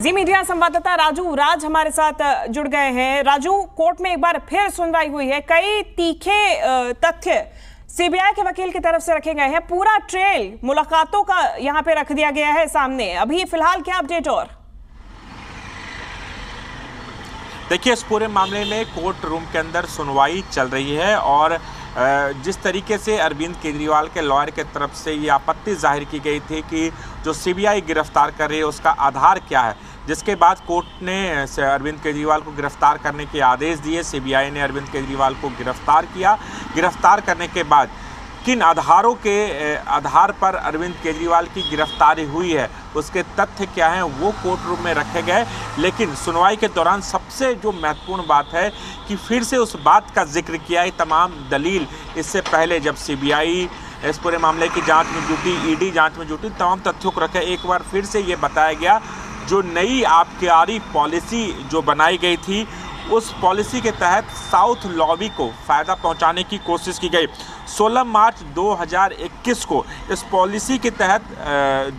जी media संवाददाता राजू राज हमारे साथ जुड़ गए हैं। राजू, कोर्ट में एक बार फिर सुनवाई हुई है। कई तीखे तथ्य सीबीआई के वकील की तरफ से रखे गए हैं। पूरा ट्रेल मुलाकातों का यहां पे रख दिया गया है सामने। अभी फिलहाल क्या अपडेट? और देखिए, इस पूरे मामले में कोर्ट रूम के अंदर सुनवाई चल रही है और जिस तरीके से अरविंद केजरीवाल के लॉयर के तरफ से ये आपत्ति जाहिर की गई थी कि जो सीबीआई गिरफ्तार कर रही है उसका आधार क्या है, जिसके बाद कोर्ट ने अरविंद केजरीवाल को गिरफ्तार करने के आदेश दिए। सीबीआई ने अरविंद केजरीवाल को गिरफ्तार किया। गिरफ्तार करने के बाद किन आधारों के आधार पर अरविंद केजरीवाल की गिरफ्तारी हुई है, उसके तथ्य क्या हैं, वो कोर्ट रूम में रखे गए। लेकिन सुनवाई के दौरान सबसे जो महत्वपूर्ण बात है कि फिर से उस बात का जिक्र किया है तमाम दलील इससे पहले जब सीबीआई इस पूरे मामले की जांच में जुटी, ईडी जांच में जुटी, तमाम तथ्यों को रखे। एक बार फिर से ये बताया गया जो नई आबकारी पॉलिसी जो बनाई गई थी उस पॉलिसी के तहत साउथ लॉबी को फ़ायदा पहुंचाने की कोशिश की गई। 16 मार्च 2021 को इस पॉलिसी के तहत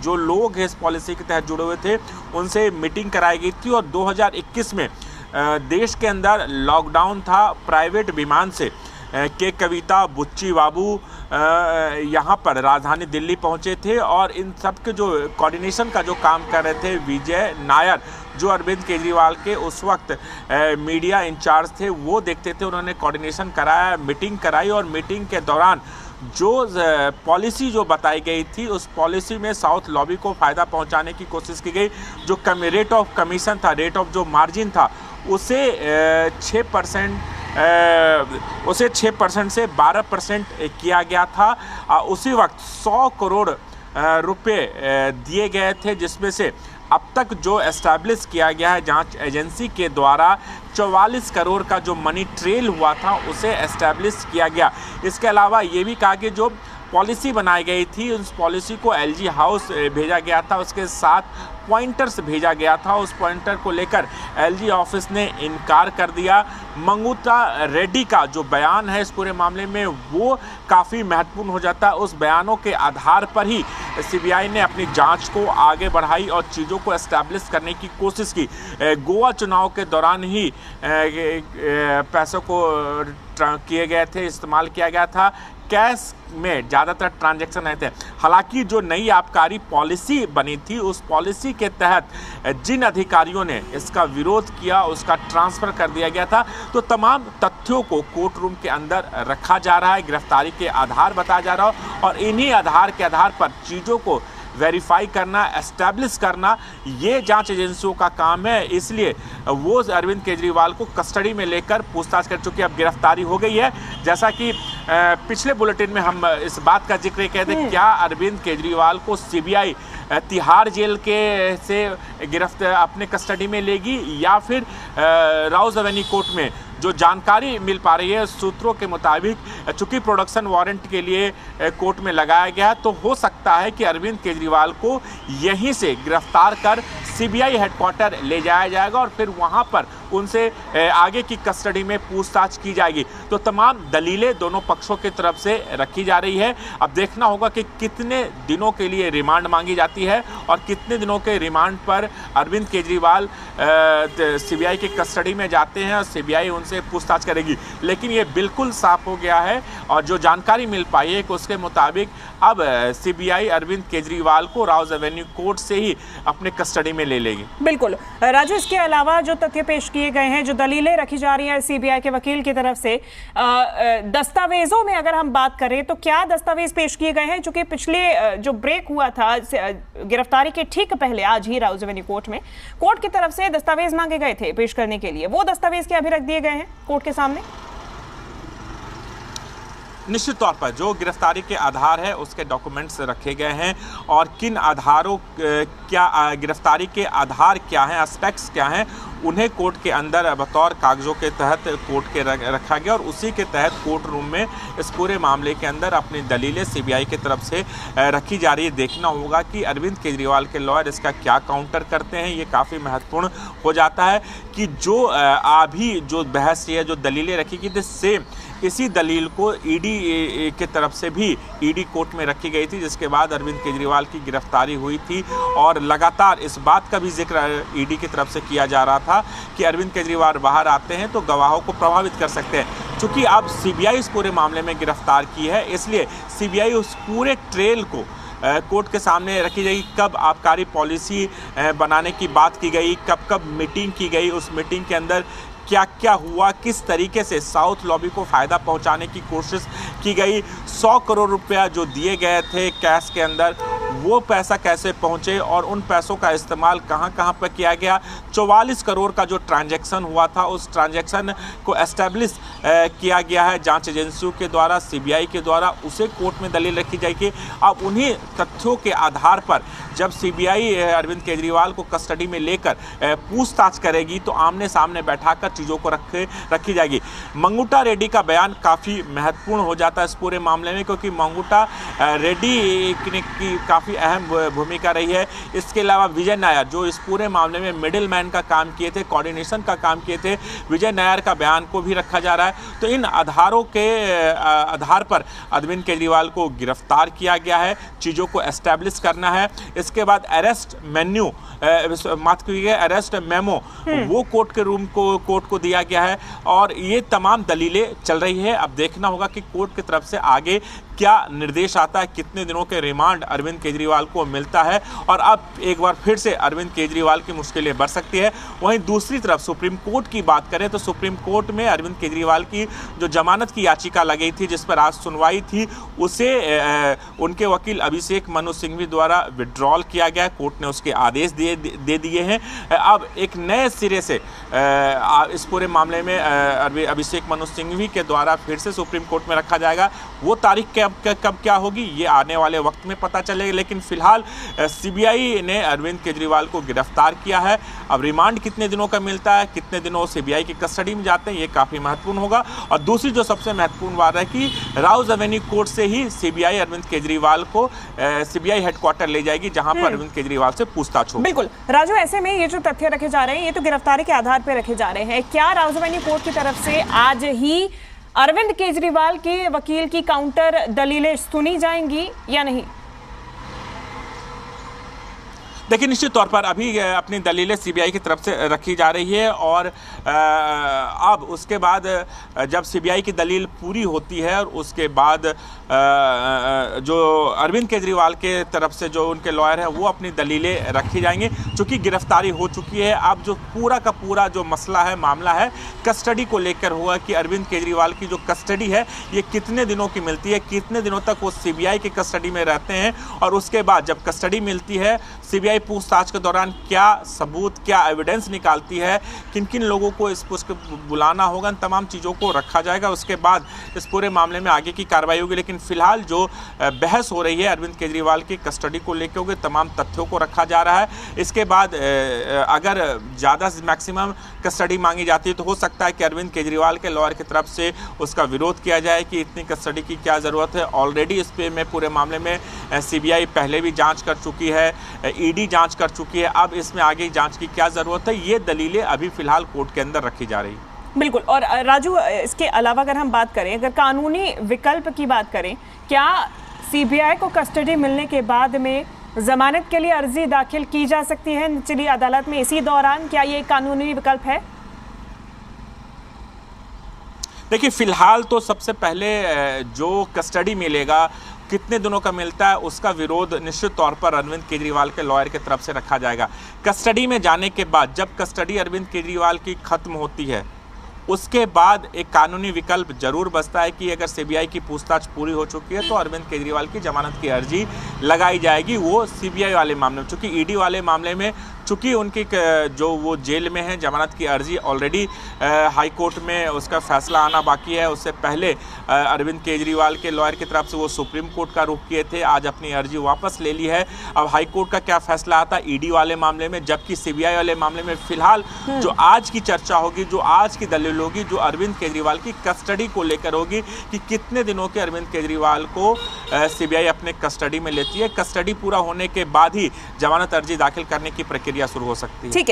जो लोग इस पॉलिसी के तहत जुड़े हुए थे उनसे मीटिंग कराई गई थी और 2021 में देश के अंदर लॉकडाउन था। प्राइवेट विमान से के कविता, बुच्ची बाबू यहाँ पर राजधानी दिल्ली पहुँचे थे और इन सब के जो कोऑर्डिनेशन का जो काम कर रहे थे विजय नायर, जो अरविंद केजरीवाल के उस वक्त मीडिया इंचार्ज थे, वो देखते थे। उन्होंने कोऑर्डिनेशन कराया, मीटिंग कराई और मीटिंग के दौरान जो पॉलिसी जो बताई गई थी उस पॉलिसी में साउथ लॉबी को फ़ायदा पहुंचाने की कोशिश की गई। जो रेट ऑफ कमीशन था, रेट ऑफ जो मार्जिन था, उसे 6% से 12% किया गया था। उसी वक्त 100 करोड़ रुपए दिए गए थे, जिसमें से अब तक जो एस्टैब्लिश किया गया है जांच एजेंसी के द्वारा 44 करोड़ का जो मनी ट्रेल हुआ था उसे एस्टैब्लिश किया गया। इसके अलावा ये भी कहा कि जो पॉलिसी बनाई गई थी उस पॉलिसी को एलजी हाउस भेजा गया था, उसके साथ पॉइंटर्स भेजा गया था। उस पॉइंटर को लेकर एलजी ऑफिस ने इनकार कर दिया। मंगूता रेड्डी का जो बयान है इस पूरे मामले में वो काफ़ी महत्वपूर्ण हो जाता है। उस बयानों के आधार पर ही सीबीआई ने अपनी जांच को आगे बढ़ाई और चीज़ों को एस्टैब्लिश करने की कोशिश की। गोवा चुनाव के दौरान ही पैसों को किए गए थे, इस्तेमाल किया गया था। कैश में ज़्यादातर ट्रांजैक्शन आए थे। हालांकि जो नई आबकारी पॉलिसी बनी थी उस पॉलिसी के तहत जिन अधिकारियों ने इसका विरोध किया उसका ट्रांसफ़र कर दिया गया था। तो तमाम तथ्यों को कोर्ट रूम के अंदर रखा जा रहा है, गिरफ्तारी के आधार बताया जा रहा है और इन्हीं आधार के आधार पर चीज़ों को वेरीफाई करना, एस्टैब्लिश करना, ये जांच एजेंसियों का काम है। इसलिए वो अरविंद केजरीवाल को कस्टडी में लेकर पूछताछ कर चुके। अब गिरफ्तारी हो गई है। जैसा कि पिछले बुलेटिन में हम इस बात का जिक्र कहते हैं, क्या अरविंद केजरीवाल को सीबीआई तिहाड़ जेल के से गिरफ्तार अपने कस्टडी में लेगी या फिर राउज एवेन्यू कोर्ट में। जो जानकारी मिल पा रही है सूत्रों के मुताबिक, चूंकि प्रोडक्शन वारंट के लिए कोर्ट में लगाया गया, तो हो सकता है कि अरविंद केजरीवाल को यहीं से गिरफ्तार कर सीबीआई हेडक्वार्टर ले जाया जाएगा और फिर वहां पर उनसे आगे की कस्टडी में पूछताछ की जाएगी। तो तमाम दलीलें दोनों पक्षों की तरफ से रखी जा रही है। अब देखना होगा कि कितने दिनों के लिए रिमांड मांगी जाती है और कितने दिनों के रिमांड पर अरविंद केजरीवाल सीबीआई की कस्टडी में जाते हैं और सीबीआई उनसे पूछताछ करेगी। लेकिन ये बिल्कुल साफ हो गया है और जो जानकारी मिल पाई है कि उसके मुताबिक अब सीबीआई अरविंद केजरीवाल को राउज एवेन्यू कोर्ट से ही अपने कस्टडी में ले लेगी। बिल्कुल राजू, इसके अलावा जो तथ्य पेश किए गए हैं, जो दलीलें रखी जा रही हैं सीबीआई के वकील की तरफ से, दस्तावेजों में अगर हम बात करें तो क्या दस्तावेज पेश किए गए हैं? चूंकि पिछले जो ब्रेक हुआ था गिरफ्तारी के ठीक पहले आज ही राउज एवेन्यू कोर्ट में कोर्ट की तरफ से दस्तावेज मांगे गए थे पेश करने के लिए, वो दस्तावेज क्या अभी रख दिए गए हैं कोर्ट के सामने? निश्चित तौर पर जो गिरफ्तारी के आधार है उसके डॉक्यूमेंट्स रखे गए हैं और किन आधारों क्या गिरफ्तारी के आधार क्या हैं, एस्पेक्ट्स क्या हैं, उन्हें कोर्ट के अंदर बतौर कागजों के तहत कोर्ट के रखा गया और उसी के तहत कोर्ट रूम में इस पूरे मामले के अंदर अपनी दलीलें सीबीआई की तरफ से रखी जा रही है। देखना होगा कि अरविंद केजरीवाल के लॉयर इसका क्या काउंटर करते हैं। ये काफ़ी महत्वपूर्ण हो जाता है कि जो अभी जो बहस है, जो दलीलें रखी गई थी, सेम इसी दलील को ईडी के तरफ से भी ईडी कोर्ट में रखी गई थी, जिसके बाद अरविंद केजरीवाल की गिरफ्तारी हुई थी। और लगातार इस बात का भी जिक्र ईडी की तरफ से किया जा रहा था कि अरविंद केजरीवाल बाहर आते हैं तो गवाहों को प्रभावित कर सकते हैं। चूंकि अब सीबीआई इस पूरे मामले में गिरफ्तार की है, इसलिए सीबीआई उस पूरे ट्रेल को कोर्ट के सामने रखी जाएगी। कब आबकारी पॉलिसी बनाने की बात की गई, कब कब मीटिंग की गई, उस मीटिंग के अंदर क्या क्या हुआ, किस तरीके से साउथ लॉबी को फ़ायदा पहुंचाने की कोशिश की गई, 100 करोड़ रुपया जो दिए गए थे कैश के अंदर, वो पैसा कैसे पहुंचे और उन पैसों का इस्तेमाल कहां कहां पर किया गया। 44 करोड़ का जो ट्रांजैक्शन हुआ था, उस ट्रांजैक्शन को एस्टेब्लिश किया गया है जांच एजेंसियों के द्वारा, सीबीआई के द्वारा, उसे कोर्ट में दलील रखी जाएगी। अब उन्हीं तथ्यों के आधार पर जब सीबीआई अरविंद केजरीवाल को कस्टडी में लेकर पूछताछ करेगी तो आमने सामने बैठाकर चीज़ों को रखी जाएगी। मंगूटा रेड्डी का बयान काफ़ी महत्वपूर्ण हो जाता है इस पूरे मामले में, क्योंकि मंगूटा रेड्डी की काफ़ी अहम भूमिका रही है। इसके अलावा विजय नायर जो इस पूरे मामले में मिडिल मैन का काम किए थे, कोऑर्डिनेशन का काम किए थे, विजय नायर का बयान को भी रखा जा रहा है। तो इन आधारों के आधार पर अरविंद केजरीवाल को गिरफ्तार किया गया है, चीज़ों को एस्टैब्लिश करना है। इसके बाद अरेस्ट मेन्यू माफ कीजिए अरेस्ट मेमो वो कोर्ट को दिया गया है और ये तमाम दलीलें चल रही है। अब देखना होगा कि कोर्ट की तरफ से आगे क्या निर्देश आता है, कितने दिनों के रिमांड अरविंद केजरीवाल को मिलता है। और अब एक बार फिर से अरविंद केजरीवाल की मुश्किलें बढ़ सकती है। वहीं दूसरी तरफ सुप्रीम कोर्ट की बात करें तो सुप्रीम कोर्ट में अरविंद केजरीवाल की जो जमानत की याचिका लगी थी, जिस पर आज सुनवाई थी, उसे उनके वकील अभिषेक मनु सिंघवी द्वारा विड्रॉल किया गया। कोर्ट ने उसके आदेश दे दिए हैं। अब एक नए सिरे से इस पूरे मामले में अभिषेक मनु सिंघवी के द्वारा फिर से सुप्रीम कोर्ट में रखा जाएगा। वो तारीख कब क्या होगी ये आने वाले वक्त में पता चलेगा, लेकिन फिलहाल सीबीआई ने अरविंद केजरीवाल को गिरफ्तार किया है। अब रिमांड कितने दिनों का मिलता है, कितने दिनों सीबीआई की कस्टडी में जाते हैं, ये काफ़ी महत्वपूर्ण होगा। और दूसरी जो सबसे महत्वपूर्ण बात है कि राउज एवेन्यू कोर्ट से ही सीबीआई अरविंद केजरीवाल को सीबीआई हेडक्वार्टर ले जाएगी, जहां पर अरविंद केजरीवाल से पूछताछ होगी। बिल्कुल राजू, ऐसे में ये जो तथ्य रखे जा रहे हैं ये तो गिरफ्तारी के आधार पर रखे जा रहे हैं। क्या राउज एवेन्यू कोर्ट की तरफ से आज ही अरविंद केजरीवाल के वकील की काउंटर दलीलें सुनी जाएंगी या नहीं? देखिए, निश्चित तौर पर अभी अपनी दलीलें सीबीआई की तरफ से रखी जा रही है और अब उसके बाद जब सीबीआई की दलील पूरी होती है और उसके बाद जो अरविंद केजरीवाल के तरफ से जो उनके लॉयर हैं वो अपनी दलीलें रखी जाएंगी। चूँकि गिरफ्तारी हो चुकी है, अब जो पूरा का पूरा जो मसला है, मामला है, कस्टडी को लेकर हुआ कि अरविंद केजरीवाल की जो कस्टडी है ये कितने दिनों की मिलती है, कितने दिनों तक वो सीबीआई की कस्टडी में रहते हैं और उसके बाद जब कस्टडी मिलती है सीबीआई पूछताछ के दौरान क्या सबूत, क्या एविडेंस निकालती है, किन किन लोगों को इस पुष्प बुलाना होगा, इन तमाम चीज़ों को रखा जाएगा। उसके बाद इस पूरे मामले में आगे की कार्रवाई होगी। लेकिन फिलहाल जो बहस हो रही है अरविंद केजरीवाल की कस्टडी को लेकर होगी, तमाम तथ्यों को रखा जा रहा है। इसके बाद अगर ज़्यादा मैक्सिमम कस्टडी मांगी जाती है तो हो सकता है कि अरविंद केजरीवाल के लॉयर की तरफ से उसका विरोध किया जाए कि इतनी कस्टडी की क्या ज़रूरत है। ऑलरेडी इस पे में पूरे मामले में सीबीआई पहले भी जांच कर चुकी है, ईडी जांच कर चुकी है, अब इसमें आगे जांच की क्या ज़रूरत है, ये दलीलें अभी फिलहाल कोर्ट के अंदर रखी जा रही है। बिल्कुल। और राजू, इसके अलावा अगर हम बात करें, अगर कानूनी विकल्प की बात करें, क्या सीबीआई को कस्टडी मिलने के बाद में जमानत के लिए अर्जी दाखिल की जा सकती है निचली अदालत में इसी दौरान? क्या ये कानूनी विकल्प है? देखिए, फिलहाल तो सबसे पहले जो कस्टडी मिलेगा, कितने दिनों का मिलता है, उसका विरोध निश्चित तौर पर अरविंद केजरीवाल के लॉयर की तरफ से रखा जाएगा। कस्टडी में जाने के बाद जब कस्टडी अरविंद केजरीवाल की खत्म होती है उसके बाद एक कानूनी विकल्प जरूर बचता है कि अगर सीबीआई की पूछताछ पूरी हो चुकी है तो अरविंद केजरीवाल की जमानत की अर्जी लगाई जाएगी। वो सीबीआई वाले मामले में, चूँकि ईडी वाले मामले में चूँकि उनकी जो वो जेल में है, जमानत की अर्जी ऑलरेडी हाई कोर्ट में उसका फैसला आना बाकी है। उससे पहले अरविंद केजरीवाल के लॉयर की तरफ से वो सुप्रीम कोर्ट का रुख किए थे, आज अपनी अर्जी वापस ले ली है। अब हाई कोर्ट का क्या फैसला आता है ईडी वाले मामले में, जबकि सीबीआई वाले मामले में फिलहाल जो आज की चर्चा होगी, जो आज की दलील होगी, जो अरविंद केजरीवाल की कस्टडी को लेकर होगी कि कितने दिनों के अरविंद केजरीवाल को सीबीआई अपने कस्टडी में लेती है। कस्टडी पूरा होने के बाद ही जमानत अर्जी दाखिल करने की प्रक्रिया शुरू हो सकती है। ठीक है।